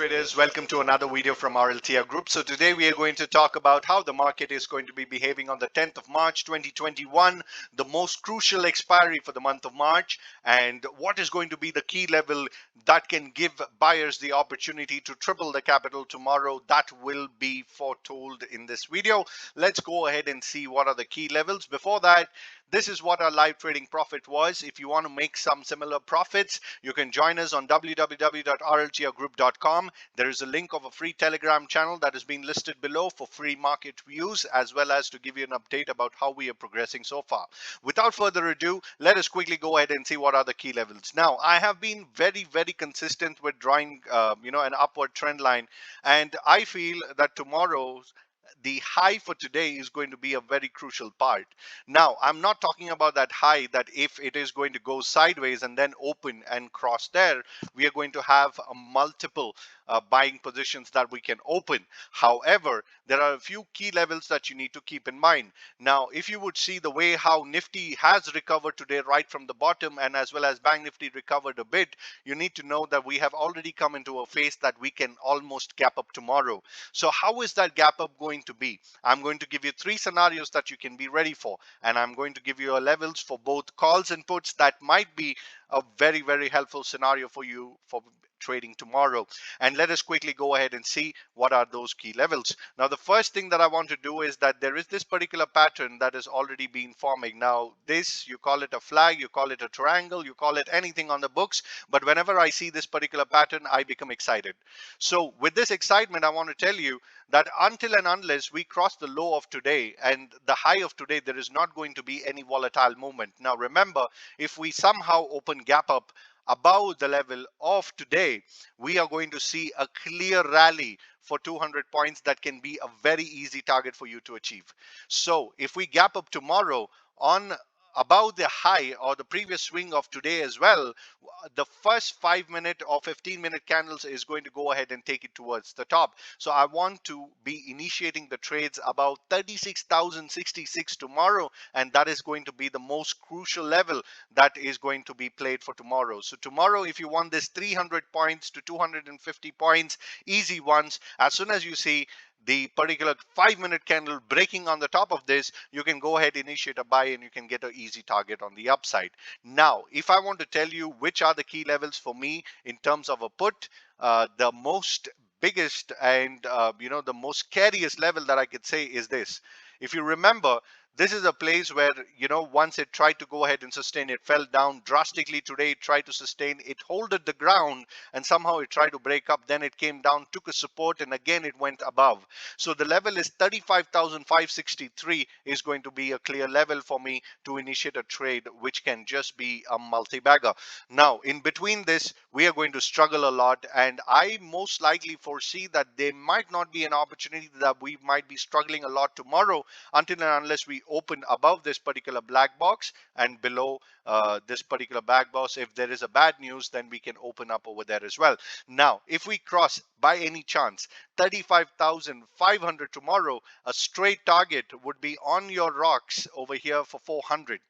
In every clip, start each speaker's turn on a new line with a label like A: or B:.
A: traders, welcome to another video from RLTR Group. So today we are going to talk about how the market is going to be behaving on the 10th of March 2021, the most crucial expiry for the month of March, and what is going to be the key level that can give buyers the opportunity to triple the capital tomorrow. That will be foretold in this video. Let's go ahead and see what are the key levels. Before that, this is what our live trading profit was. If you want to make some similar profits, you can join us on www.rltrgroup.com. There is a link of a free Telegram channel that has been listed below for free market views, as well as to give you an update about how we are progressing so far. Without further ado, let us quickly go ahead and see what are the key levels. Now, I have been very consistent with drawing, an upward trend line, and I feel that tomorrow's the high for today is going to be a very crucial part. Now, I'm not talking about that high that if it is going to go sideways and then open and cross there, we are going to have a multiple buying positions that we can open. However, there are a few key levels that you need to keep in mind. Now, if you would see the way how Nifty has recovered today right from the bottom, and as well as Banknifty recovered a bit, you need to know that we have already come into a phase that we can almost gap up tomorrow. So how is that gap up going to be? I'm going to give you three scenarios that you can be ready for, and I'm going to give you a levels for both calls and puts that might be a very helpful scenario for you for trading tomorrow. And let us quickly go ahead and see what are those key levels. Now, the first thing that I want to do is that there is this particular pattern that has already been forming. Now, this, you call it a flag, you call it a triangle, you call it anything on the books, but whenever I see this particular pattern, I become excited. So with this excitement, I want to tell you that until and unless we cross the low of today and the high of today, there is not going to be any volatile movement. Now, remember, if we somehow open gap up above the level of today, we are going to see a clear rally for 200 points that can be a very easy target for you to achieve. So if we gap up tomorrow on above the high or the previous swing of today as well, the first 5-minute or 15-minute candles is going to go ahead and take it towards the top. So I want to be initiating the trades about 36,066 tomorrow, and that is going to be the most crucial level that is going to be played for tomorrow. So tomorrow, if you want this 300 points to 250 points, easy ones, as soon as you see the particular 5-minute candle breaking on the top of this, you can go ahead, initiate a buy, and you can get an easy target on the upside. Now, if I want to tell you which are the key levels for me in terms of a put, the most biggest and the most scariest level that I could say is this. If you remember, this is a place where, once it tried to go ahead and sustain, it fell down drastically. Today, it tried to sustain, it holded the ground, and somehow it tried to break up. Then it came down, took a support, and again, it went above. So the level is 35,563 is going to be a clear level for me to initiate a trade, which can just be a multi-bagger. Now, in between this, we are going to struggle a lot, and I most likely foresee that there might not be an opportunity that we might be struggling a lot tomorrow until and unless we open above this particular black box and below this particular black box. If there is a bad news, then we can open up over there as well. Now, if we cross by any chance 35,500 tomorrow, a straight target would be on your rocks over here for 400.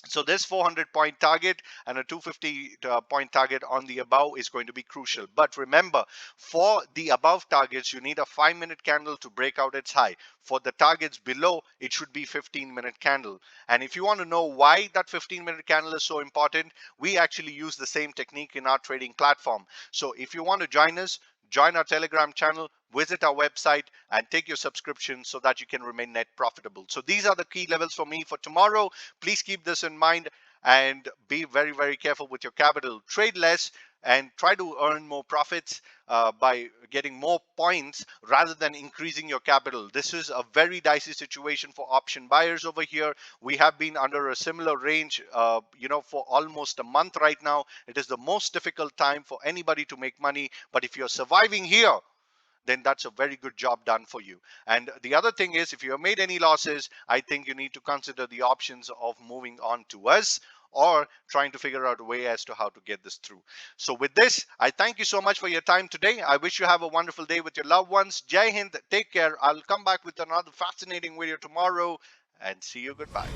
A: So this 400 point target and a 250 point target on the above is going to be crucial. But remember, for the above targets, you need a 5-minute candle to break out its high. For the targets below, it should be 15-minute candle. And if you want to know why that 15-minute candle is so important, we actually use the same technique in our trading platform. So if you want to join us, join our Telegram channel, visit our website, and take your subscription so that you can remain net profitable. So these are the key levels for me for tomorrow. Please keep this in mind and be very careful with your capital. Trade less and try to earn more profits by getting more points rather than increasing your capital. This is a very dicey situation for option buyers over here. We have been under a similar range for almost a month right now. It is the most difficult time for anybody to make money, but if you're surviving here, then that's a very good job done for you. And the other thing is, if you have made any losses, I think you need to consider the options of moving on to us or trying to figure out a way as to how to get this through. So with this, I thank you so much for your time today. I wish you have a wonderful day with your loved ones. Jai Hind, take care. I'll come back with another fascinating video tomorrow and see you. Goodbye.